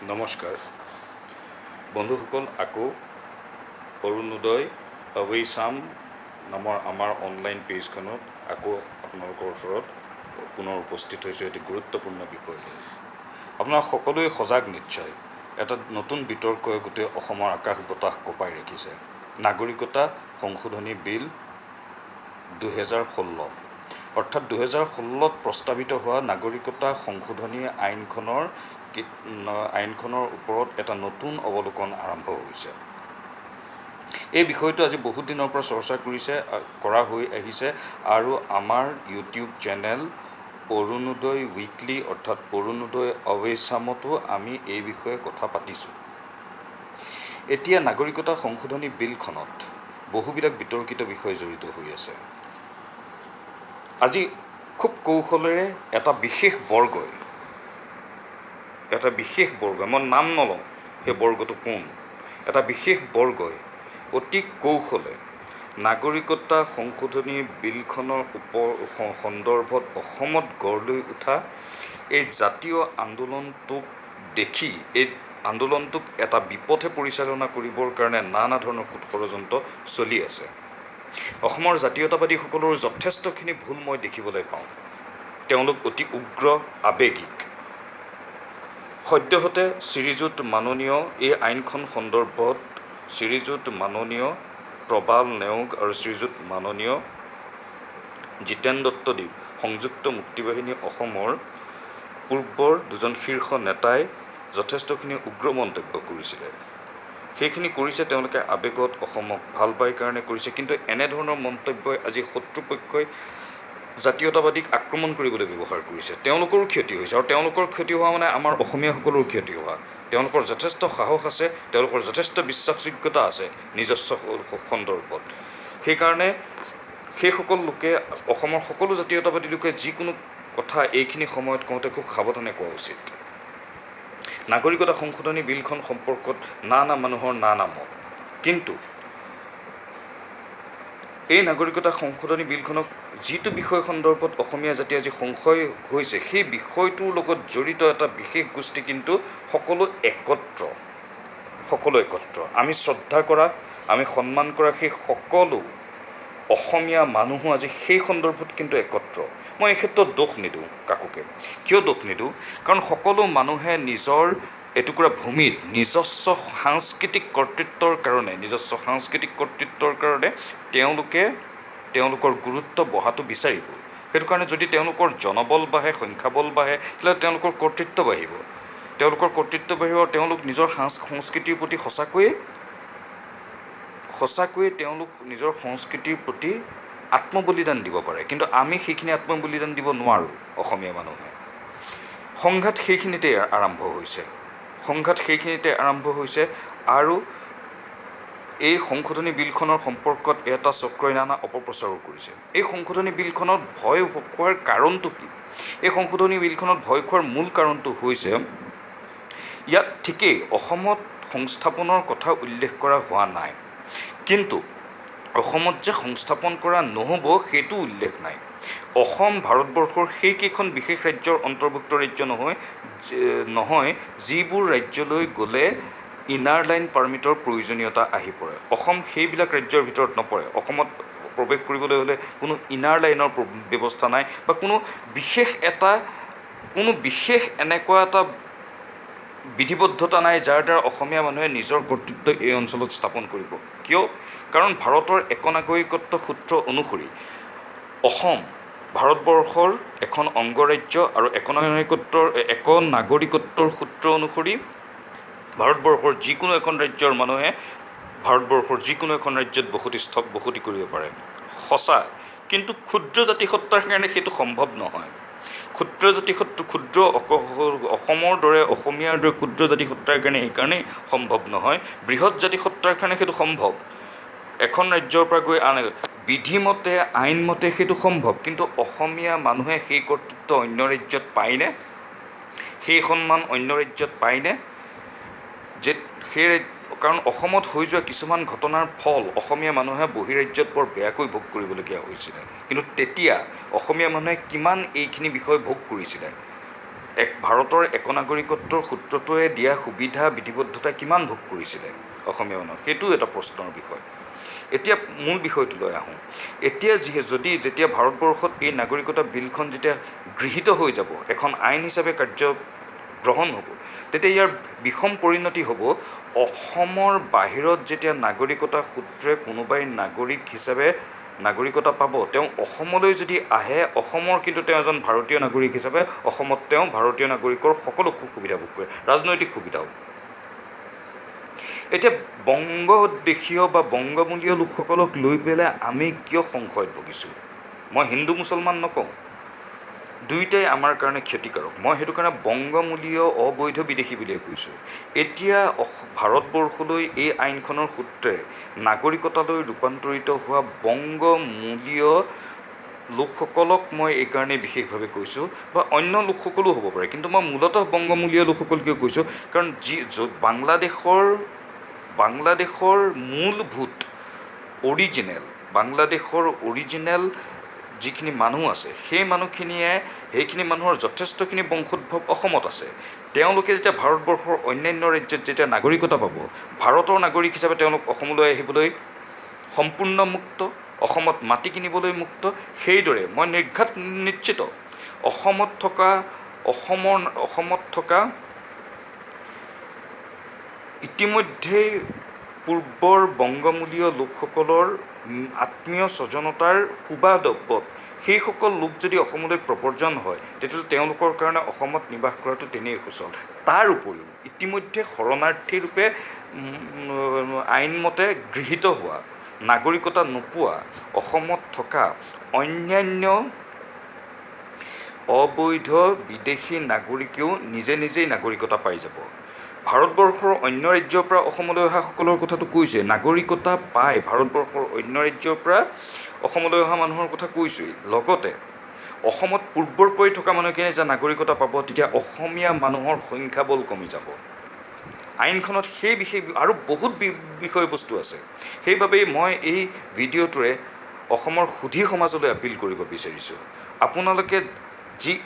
নমস্কাৰ বন্ধুসকল, আকৌ অৰুণোদয় অৱৈচাম নামৰ আমাৰ অনলাইন পেজখনত আকৌ আপোনালোকৰ ওচৰত পুনৰ উপস্থিত হৈছোঁ এটি গুৰুত্বপূৰ্ণ বিষয় লৈ। আপোনালোক সকলোৱে সজাগ নিশ্চয়। এটা নতুন বিতৰ্কই গোটেই অসমৰ আকাশ বতাহ কঁপাই ৰাখিছে। নাগৰিকতা সংশোধনী বিল 2016, অৰ্থাৎ 2016ত প্ৰস্তাৱিত হোৱা নাগৰিকতা সংশোধনী আইনখনৰ ওপৰত এটা নতুন অৱলোকন আৰম্ভ হৈছে। এই বিষয়টো আজি বহুত দিনৰ পৰা চৰ্চা কৰা হৈ আহিছে আৰু আমাৰ ইউটিউব চেনেল অৰুণোদয় উইকলি অৰ্থাৎ অৰুণোদয় অৱৈচামতো আমি এই বিষয়ে কথা পাতিছোঁ। এতিয়া নাগৰিকতা সংশোধনী বিলখনত বহুবিলাক বিতৰ্কিত বিষয় জড়িত হৈ আছে। আজি খুব কৌশলেৰে এটা বিশেষ বৰ্গই, মই নাম নলওঁ সেই বৰ্গটো কোন, এটা বিশেষ বৰ্গই অতি কৌশলে নাগৰিকতা সংশোধনী বিলখনৰ সন্দৰ্ভত অসমত গঢ় লৈ উঠা এই জাতীয় আন্দোলনটোক দেখি এই আন্দোলনটোক এটা বিপথে পৰিচালনা কৰিবৰ কাৰণে নানা ধৰণৰ কূট ষড়যন্ত্ৰ চলি আছে। অসমৰ জাতীয়তাবাদীসকলৰ যথেষ্টখিনি ভুল মই দেখিবলৈ পাওঁ। তেওঁলোক অতি উগ্ৰ আৱেগিক। সদ্যহতে শ্ৰীযুত মাননীয় এই আইনখন সন্দৰ্ভত শ্ৰীযুত মাননীয় প্ৰবাল নেওগ আৰু শ্ৰীযুত মাননীয় জিতেন দত্তদেৱ সংযুক্ত মুক্তিবাহিনী অসমৰ পূৰ্বৰ দুজন শীৰ্ষ নেতাই যথেষ্টখিনি উগ্ৰ মন্তব্য কৰিছিলে। সেইখিনি কৰিছে তেওঁলোকে আৱেগত, অসমক ভাল পাই কাৰণে কৰিছে। কিন্তু এনেধৰণৰ মন্তব্যই আজি শত্ৰুপক্ষই জাতীয়তাবাদীক আক্ৰমণ কৰিবলৈ ব্যৱহাৰ কৰিছে। তেওঁলোকৰো ক্ষতি হৈছে আৰু তেওঁলোকৰ ক্ষতি হোৱা মানে আমাৰ অসমীয়াসকলৰো ক্ষতি হোৱা। তেওঁলোকৰ যথেষ্ট সাহস আছে, তেওঁলোকৰ যথেষ্ট বিশ্বাসযোগ্যতা আছে নিজস্ব সন্দৰ্ভত। সেইকাৰণে সেইসকল লোকে, অসমৰ সকলো জাতীয়তাবাদী লোকে যিকোনো কথা এইখিনি সময়ত কওঁতে খুব সাৱধানে কোৱা উচিত। নাগৰিকতা সংশোধনী বিলখন সম্পৰ্কত নানা মানুহৰ নানা মত, কিন্তু এই নাগৰিকতা সংশোধনী বিলখনক যিটো বিষয় সন্দৰ্ভত অসমীয়া জাতি আজি সংশয় হৈছে, সেই বিষয়টোৰ লগত জড়িত এটা বিশেষ গোষ্ঠী কিন্তু সকলো একত্ৰ। আমি শ্ৰদ্ধা কৰা, আমি সন্মান কৰা সেই সকলো অসমীয়া মানুহো আজি সেই সন্দৰ্ভত কিন্তু একত্ৰ। মই এই ক্ষেত্ৰত দোষ নিদিওঁ কাকোকে। কিয় দোষ নিদিওঁ? কাৰণ সকলো মানুহে নিজৰ এটুকুৰা ভূমিত নিজস্ব সাংস্কৃতিক কৰ্তৃত্বৰ কাৰণে তেওঁলোকে তেওঁলোকৰ গুৰুত্ব বঢ়াটো বিচাৰিব। সেইটো কাৰণে যদি তেওঁলোকৰ জনবল বাঢ়ে, সংখ্যাবল বাঢ়ে, তেতিয়াহ'লে তেওঁলোকৰ কৰ্তৃত্ব বাঢ়িব। তেওঁলোক নিজৰ সংস্কৃতিৰ প্ৰতি সঁচাকৈয়ে তেওঁলোক নিজৰ সংস্কৃতিৰ প্ৰতি আত্মবলিদান দিব পাৰে। কিন্তু আমি সেইখিনি আত্মবলিদান দিব নোৱাৰোঁ অসমীয়া মানুহে। সংঘাত সেইখিনিতে আৰম্ভ হৈছে আৰু এই সংশোধনী বিলখনৰ সম্পৰ্কত এটা চক্ৰই নানা অপপ্ৰচাৰো কৰিছে। এই সংশোধনী বিলখনত ভয় খোৱাৰ কাৰণটো কি? এই সংশোধনী বিলখনত ভয় খোৱাৰ মূল কাৰণটো হৈছে, ইয়াত ঠিকেই অসমত সংস্থাপনৰ কথা উল্লেখ কৰা হোৱা নাই, কিন্তু অসমত যে সংস্থাপন কৰা নহ'ব সেইটো উল্লেখ নাই। অসম ভাৰতবৰ্ষৰ সেইকেইখন বিশেষ ৰাজ্যৰ অন্তৰ্ভুক্ত ৰাজ্য নহয় যিবোৰ ৰাজ্যলৈ গ'লে ইনাৰ লাইন পাৰ্মিটৰ প্ৰয়োজনীয়তা আহি পৰে। অসম সেইবিলাক ৰাজ্যৰ ভিতৰত নপৰে। অসমত প্ৰৱেশ কৰিবলৈ হ'লে কোনো ইনাৰ লাইনৰ ব্যৱস্থা নাই বা কোনো বিশেষ এনেকুৱা এটা বিধিবদ্ধতা নাই যাৰ দ্বাৰা অসমীয়া মানুহে নিজৰ কৰ্তৃত্ব এই অঞ্চলত স্থাপন কৰিব। কিয়? কাৰণ ভাৰতৰ একনাগৰিকত্ব সূত্ৰ অনুসৰি অসম ভাৰতবৰ্ষৰ এখন অংগৰাজ্য আৰু একনাগৰিকত্বৰ সূত্ৰ অনুসৰি ভাৰতবৰ্ষৰ যিকোনো এখন ৰাজ্যৰ মানুহে ভাৰতবৰ্ষৰ যিকোনো এখন ৰাজ্যত বসতি কৰিব পাৰে। সঁচা, কিন্তু ক্ষুদ্ৰ জাতিসত্তাৰ কাৰণে সেইটো সম্ভৱ নহয়। অসমৰ দৰে অসমীয়াৰ দৰে ক্ষুদ্ৰ জাতিসত্তাৰ কাৰণে সেইকাৰণেই সম্ভৱ নহয়। বৃহৎ জাতিসত্তাৰ কাৰণে সেইটো সম্ভৱ। এখন ৰাজ্যৰ পৰা গৈ বিধিমতে, আইনমতে সেইটো সম্ভৱ। কিন্তু অসমীয়া মানুহে সেই কৰ্তৃত্ব অন্য ৰাজ্যত পায়নে? সেই সন্মান অন্য ৰাজ্যত পায়নে? কাৰণ অসমত হৈ যোৱা কিছুমান ঘটনাৰ ফল অসমীয়া মানুহে বহিৰাজ্যত বৰ বেয়াকৈ ভোগ কৰিবলগীয়া হৈছিলে। কিন্তু তেতিয়া অসমীয়া মানুহে কিমান এইখিনি বিষয় ভোগ কৰিছিলে? ভাৰতৰ একনাগৰিকত্বৰ সূত্ৰটোৱে দিয়া সুবিধা বিধিবদ্ধতা কিমান ভোগ কৰিছিলে অসমীয়া মানুহ, সেইটো এটা প্ৰশ্নৰ বিষয়। এতিয়া মূল বিষয়টোলৈ আহোঁ। এতিয়া যেতিয়া ভাৰতবৰ্ষত এই নাগৰিকতা বিলখন যেতিয়া গৃহীত হৈ যাব, এখন আইন হিচাপে গ্ৰহণ হ'ব, তেতিয়া ইয়াৰ বিষম পৰিণতি হ'ব, অসমৰ বাহিৰত যেতিয়া নাগৰিকতা সূত্ৰে কোনোবাই নাগৰিক হিচাপে নাগৰিকতা পাব, তেওঁ অসমলৈ যদি আহে, অসমৰ কিন্তু তেওঁ এজন ভাৰতীয় নাগৰিক হিচাপে অসমত তেওঁ ভাৰতীয় নাগৰিকৰ সকলো সুবিধা ভোগ কৰে, ৰাজনৈতিক সুবিধাও। এতিয়া বংগদেশীয় বা বংগমূলীয় লোকসকলক লৈ পেলাই আমি কিয় সংশয়ত ভুগিছোঁ? মই হিন্দু মুছলমান নকওঁ, দুয়োটাই আমাৰ কাৰণে ক্ষতিকাৰক। মই সেইটো কাৰণে বংগমূলীয় অবৈধ বিদেশী বুলিয়ে কৈছোঁ। এতিয়া ভাৰতবৰ্ষলৈ এই আইনখনৰ সূত্ৰে নাগৰিকতালৈ ৰূপান্তৰিত হোৱা বংগমূলীয় লোকসকলক মই এইকাৰণেই বিশেষভাৱে কৈছোঁ, বা অন্য লোকসকলো হ'ব পাৰে, কিন্তু মই মূলতঃ বংগমূলীয় লোকসকল কিয় কৈছোঁ, কাৰণ বাংলাদেশৰ মূলভূত বাংলাদেশৰ অৰিজিনেল যিখিনি মানুহ আছে, সেই সেইখিনি মানুহৰ যথেষ্টখিনি বংশোদ্ভৱ অসমত আছে। তেওঁলোকে যেতিয়া ভাৰতবৰ্ষৰ অন্যান্য ৰাজ্যত যেতিয়া নাগৰিকতা পাব, ভাৰতৰ নাগৰিক হিচাপে তেওঁলোক অসমলৈ আহিবলৈ সম্পূৰ্ণ মুক্ত, অসমত মাটি কিনিবলৈ মুক্ত। সেইদৰে মই নিশ্চিত অসমত থকা ইতিমধ্যেই পূৰ্বৰ বংগমূলীয় লোকসকলৰ আত্মীয় স্বজনতাৰ সুবাদবত সেইসকল লোক যদি অসমলৈ প্ৰব্ৰজন হয়, তেতিয়াহ'লে তেওঁলোকৰ কাৰণে অসমত নিবাস কৰাটো তেনেই সুচল। তাৰ উপৰিও ইতিমধ্যে শৰণাৰ্থী ৰূপে আইনমতে গৃহীত হোৱা, নাগৰিকতা নোপোৱা অসমত থকা অন্যান্য অবৈধ বিদেশী নাগৰিকেও নিজেই নাগৰিকতা পাই যাব। ভাৰতবৰ্ষৰ অন্য ৰাজ্যৰ পৰা অসমলৈ অহা সকলৰ কথাটো কৈছে, নাগৰিকতা পাই ভাৰতবৰ্ষৰ অন্য ৰাজ্যৰ পৰা অসমলৈ অহা মানুহৰ কথা কৈছোঁৱেই। লগতে অসমত পূৰ্বৰ পৰাই থকা মানুহখিনিয়ে যে নাগৰিকতা পাব, তেতিয়া অসমীয়া মানুহৰ সংখ্যাবল কমি যাব। আইনখনত সেই বিশেষ আৰু বহুত বিষয়বস্তু আছে। সেইবাবেই মই এই ভিডিঅ'টোৰে অসমৰ সুধী সমাজলৈ আপিল কৰিব বিচাৰিছোঁ, আপোনালোকে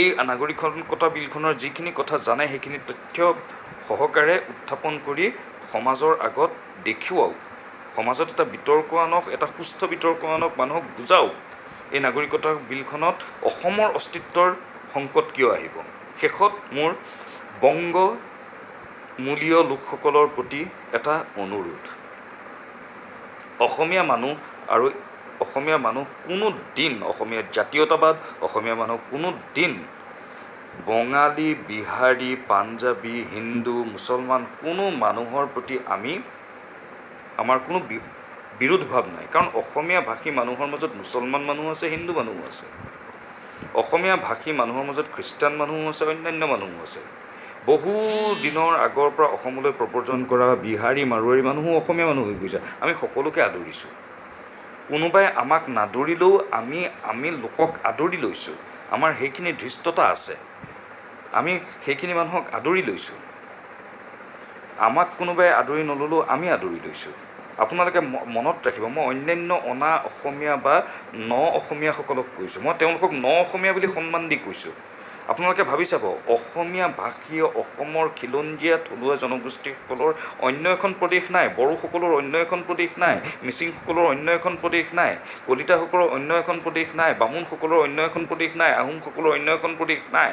এই নাগৰিকতা বিলখনৰ যিখিনি কথা জানে, সেইখিনি তথ্য সহকাৰে উত্থাপন কৰি সমাজৰ আগত দেখুৱাওক। সমাজত এটা বিতৰ্ক আনক, এটা সুস্থ বিতৰ্ক আনক, মানুহক বুজাওক এই নাগৰিকতা বিলখনত অসমৰ অস্তিত্বৰ সংকট কিয় আহিব। শেষত মোৰ বংগমূলীয় লোকসকলৰ প্ৰতি এটা অনুৰোধ, অসমীয়া মানুহ কোনো দিন, অসমীয়া জাতীয়তাবাদ, অসমীয়া মানুহ কোনো দিন বঙালী, বিহাৰী, পাঞ্জাবী, হিন্দু, মুছলমান কোনো মানুহৰ প্ৰতি আমাৰ কোনো বিৰোধ ভাৱ নাই। কাৰণ অসমীয়া ভাষী মানুহৰ মাজত মুছলমান মানুহ আছে, হিন্দু মানুহো আছে। অসমীয়া ভাষী মানুহৰ মাজত খ্ৰীষ্টান মানুহো আছে, অন্যান্য মানুহো আছে। বহু দিনৰ আগৰ পৰা অসমলৈ প্ৰব্ৰজন কৰা বিহাৰী, মাৰোৱাৰী মানুহো অসমীয়া মানুহ হৈ গৈছে। আমি সকলোকে আদৰিছোঁ। কোনোবাই আমাক নাদৰিলেও আমি লোকক আদৰি লৈছোঁ। আমাৰ সেইখিনি ধৃষ্টতা আছে, আমি সেইখিনি মানুহক আদৰি লৈছোঁ। আমাক কোনোবাই আদৰি নল'লেও আমি আদৰি লৈছোঁ। আপোনালোকে মনত ৰাখিব, মই অন্যান্য অনা অসমীয়া বা অসমীয়াসকলক কৈছোঁ, মই তেওঁলোকক অসমীয়া বুলি সন্মান দি কৈছোঁ। আপোনালোকে ভাবি চাব, অসমীয়া ভাষী অসমৰ খিলঞ্জীয়া থলুৱা জনগোষ্ঠীসকলৰ অন্য এখন প্ৰদেশ নাই, বড়োসকলৰ অন্য এখন প্ৰদেশ নাই, মিচিংসকলৰ অন্য এখন প্ৰদেশ নাই, কলিতাসকলৰ অন্য এখন প্ৰদেশ নাই, বামুণসকলৰ অন্য এখন প্ৰদেশ নাই, আহোমসকলৰ অন্য এখন প্ৰদেশ নাই।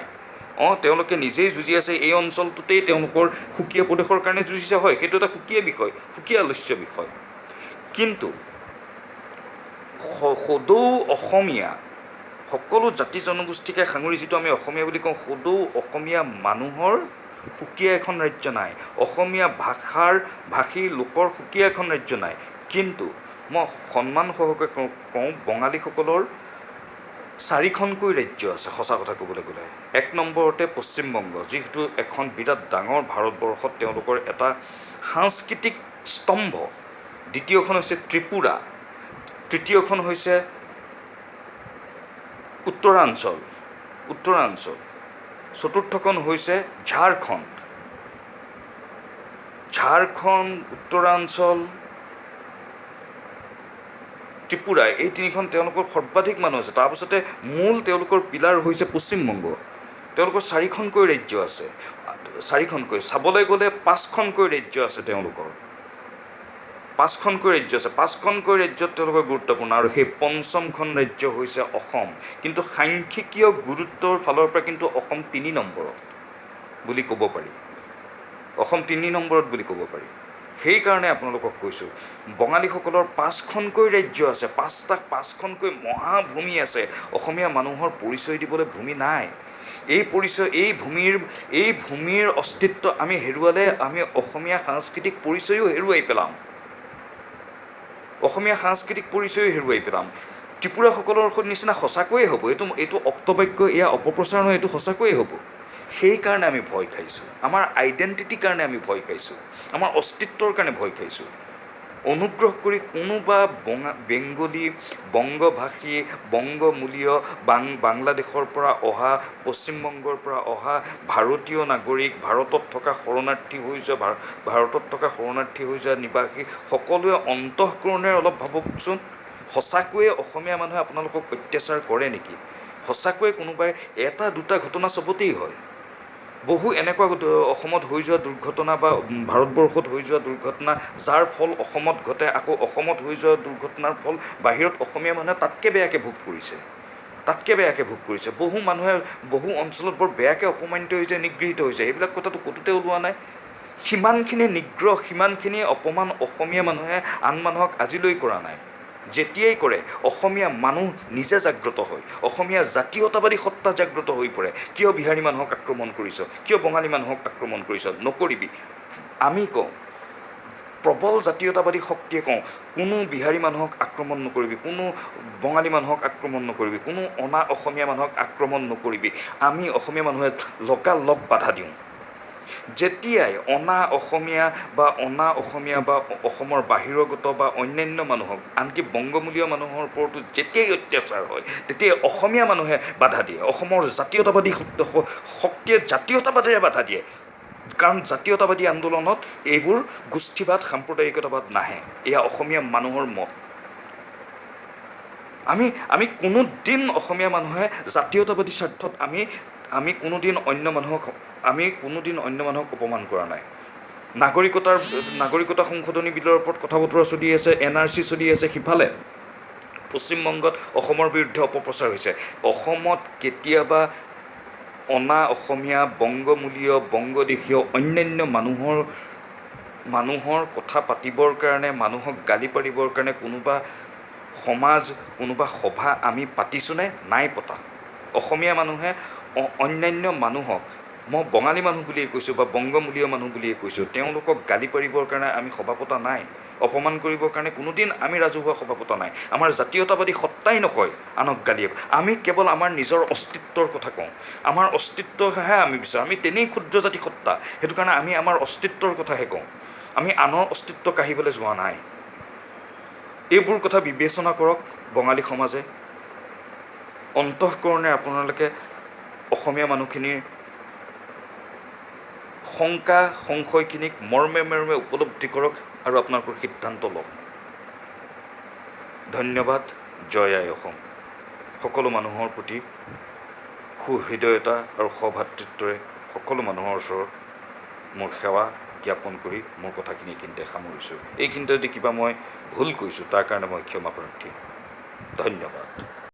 তেওঁলোকে নিজেই যুঁজি আছে, এই অঞ্চলটোতেই তেওঁলোকৰ সুকীয়া প্ৰদেশৰ কাৰণে যুঁজিছে। হয়, সেইটো এটা সুকীয়া বিষয়, সুকীয়া আলোচ্য বিষয়। কিন্তু সদৌ অসমীয়া, সকলো জাতি জনগোষ্ঠীকে সাঙুৰি যিটো আমি অসমীয়া বুলি কওঁ, সদৌ অসমীয়া মানুহৰ সুকীয়া এখন ৰাজ্য নাই, অসমীয়া ভাষী লোকৰ সুকীয়া এখন ৰাজ্য নাই। কিন্তু মই সন্মান সহকাৰে কওঁ, বঙালীসকলৰ 4খনকৈ ৰাজ্য আছে সঁচা কথা ক'বলৈ গ'লে। 1 নম্বৰতে পশ্চিমবংগ, যিহেতু এখন বিৰাট ডাঙৰ ভাৰতবৰ্ষত তেওঁলোকৰ এটা সাংস্কৃতিক স্তম্ভ। দ্বিতীয়খন হৈছে ত্ৰিপুৰা, তৃতীয়খন হৈছে উত্তৰাঞ্চল, চতুৰ্থখন হৈছে ঝাৰখণ্ড, উত্তৰাঞ্চল, ত্ৰিপুৰা। এই 3খন তেওঁলোকৰ সৰ্বাধিক মানুহ আছে। তাৰপিছতে মূল তেওঁলোকৰ পিলাৰ হৈছে পশ্চিমবংগ। তেওঁলোকৰ 4খনকৈ ৰাজ্য আছে, 4খনকৈ, চাবলৈ গ'লে 5খনকৈ ৰাজ্য আছে তেওঁলোকৰ, 5খনকৈ ৰাজ্য আছে, 5খনকৈ ৰাজ্যত তেওঁলোকৰ গুৰুত্বপূৰ্ণ, আৰু সেই 5মখন ৰাজ্য হৈছে অসম। কিন্তু সাংখ্যিকীয় গুৰুত্বৰ ফালৰ পৰা কিন্তু অসম 3 নম্বৰত বুলি ক'ব পাৰি, অসম 3 নম্বৰত বুলি ক'ব পাৰি। সেইকাৰণে আপোনালোকক কৈছোঁ, বঙালীসকলৰ 5খনকৈ ৰাজ্য আছে, 5খনকৈ মহাভূমি আছে। অসমীয়া মানুহৰ পৰিচয় দিবলৈ ভূমি নাই। এই পৰিচয়, এই ভূমিৰ অস্তিত্ব আমি হেৰুৱালে আমি অসমীয়া সাংস্কৃতিক পৰিচয়ো হেৰুৱাই পেলাম, অসমীয়া সাংস্কৃতিক পৰিচয়ো হেৰুৱাই পেলাম। ত্ৰিপুৰাসকলৰ নিচিনা সঁচাকৈয়ে হ'ব, এইটো অপ্তবাক্য, এয়া অপপ্ৰচাৰ নহয়, এইটো সঁচাকৈয়ে হ'ব। সেইকাৰণে আমি ভয় খাইছোঁ, আমাৰ আইডেণ্টিটিৰ কাৰণে আমি ভয় খাইছোঁ, আমাৰ অস্তিত্বৰ কাৰণে ভয় খাইছোঁ। অনুগ্ৰহ কৰি কোনোবা বেংগলী, বংগভাষী, বংগমূলীয়, বাংলাদেশৰ পৰা অহা, পশ্চিমবংগৰ পৰা অহা ভাৰতীয় নাগৰিক, ভাৰতত থকা শৰণাৰ্থী হৈ যোৱা নিবাসী সকলোৱে অন্তঃকৰণেৰে অলপ ভাবকচোন, সঁচাকৈয়ে অসমীয়া মানুহে আপোনালোকক অত্যাচাৰ কৰে নেকি? সঁচাকৈয়ে কোনোবাই এটা দুটা ঘটনা চবতেই হয়, বহু এনেকুৱা অসমত হৈ যোৱা দুৰ্ঘটনা বা ভাৰতবৰ্ষত হৈ যোৱা দুৰ্ঘটনা, যাৰ ফল অসমত ঘটে, আকৌ অসমত হৈ যোৱা দুৰ্ঘটনাৰ ফল বাহিৰত অসমীয়া মানুহে তাতকৈ বেয়াকৈ ভোগ কৰিছে, বহু মানুহে বহু অঞ্চলত বৰ বেয়াকৈ অপমানিত হৈছে, নিগৃহীত হৈছে। সেইবিলাক কথাটো ক'তোতে ওলোৱা নাই। সিমানখিনি নিগ্ৰহ, সিমানখিনি অপমান অসমীয়া মানুহে আন মানুহক আজিলৈ কৰা নাই। যেতিয়াই কৰে অসমীয়া মানুহ নিজে জাগ্ৰত হয়, অসমীয়া জাতীয়তাবাদী সত্তা জাগ্ৰত হৈ পৰে। কিয় বিহাৰী মানুহক আক্ৰমণ কৰিছ, কিয় বঙালী মানুহক আক্ৰমণ কৰিছ, নকৰিবি। আমি কওঁ, প্ৰবল জাতীয়তাবাদী শক্তিয়ে কওঁ, কোনো বিহাৰী মানুহক আক্ৰমণ নকৰিবি, কোনো বঙালী মানুহক আক্ৰমণ নকৰিবি, কোনো অনা অসমীয়া মানুহক আক্ৰমণ নকৰিবি। আমি অসমীয়া মানুহে লগালগ বাধা দিওঁ। যেতিয়াই অনা অসমীয়া বা অসমৰ বাহিৰগত বা অন্যান্য মানুহক, আনকি বংগমূলীয় মানুহৰ ওপৰতো যেতিয়াই অত্যাচাৰ হয়, তেতিয়াই অসমীয়া মানুহে বাধা দিয়ে। অসমৰ জাতীয়তাবাদী শক্তিয়ে জাতীয়তাবাদেৰে বাধা দিয়ে, কাৰণ জাতীয়তাবাদী আন্দোলনত এইবোৰ গোষ্ঠীবাদ, সাম্প্ৰদায়িকতাবাদ নাহে। এয়া অসমীয়া মানুহৰ মত। আমি কোনোদিন অসমীয়া মানুহে জাতীয়তাবাদী স্বাৰ্থত আমি কোনোদিন অন্য মানুহক অপমান কৰা নাই। নাগৰিকতা সংশোধনী বিলৰ ওপৰত কথা বতৰা চলি আছে, NRC চলি আছে, সিফালে পশ্চিমবংগত অসমৰ বিৰুদ্ধে অপপ্ৰচাৰ হৈছে। অসমত কেতিয়াবা অনা অসমীয়া, বংগমূলীয়, বংগদেশীয় অন্যান্য মানুহৰ কথা পাতিবৰ কাৰণে, মানুহক গালি পাৰিবৰ কাৰণে কোনোবা সমাজ, কোনোবা সভা আমি পাতিছোঁনে? নাই পতা। অসমীয়া মানুহে অন্যান্য মানুহক, মই বঙালী মানুহ বুলিয়ে কৈছোঁ বা বংগমূলীয় মানুহ বুলিয়ে কৈছোঁ, তেওঁলোকক গালি পাৰিবৰ কাৰণে আমি সভা পতা নাই, অপমান কৰিবৰ কাৰণে কোনোদিন আমি ৰাজহুৱা সভা পতা নাই। আমাৰ জাতীয়তাবাদী সত্তাই নকয় আনক গালি। আমি কেৱল আমাৰ নিজৰ অস্তিত্বৰ কথা কওঁ, আমাৰ অস্তিত্বহে আমি বিচাৰোঁ। আমি তেনেই ক্ষুদ্ৰ জাতি সত্তা, সেইটো কাৰণে আমি আমাৰ অস্তিত্বৰ কথাহে কওঁ, আমি আনৰ অস্তিত্ব কাঢ়িবলৈ যোৱা নাই। এইবোৰ কথা বিবেচনা কৰক বঙালী সমাজে। অন্তঃকৰণে আপোনালোকে অসমীয়া মানুহখিনিৰ শংকা সংশয়খিনিক মৰ্মে উপলব্ধি কৰক আৰু আপোনালোকৰ সিদ্ধান্ত লওক। ধন্যবাদ। জয় আই অসম। সকলো মানুহৰ প্ৰতি সুহৃদয়তা আৰু সভাতৃত্বৰে সকলো মানুহৰ ওচৰত মোৰ সেৱা জ্ঞাপন কৰি মোৰ কথাখিনি এইখিনিতে সামৰিছোঁ। এইখিনিতে যদি কিবা মই ভুল কৈছোঁ তাৰ কাৰণে মই ক্ষমা প্ৰাৰ্থী। ধন্যবাদ।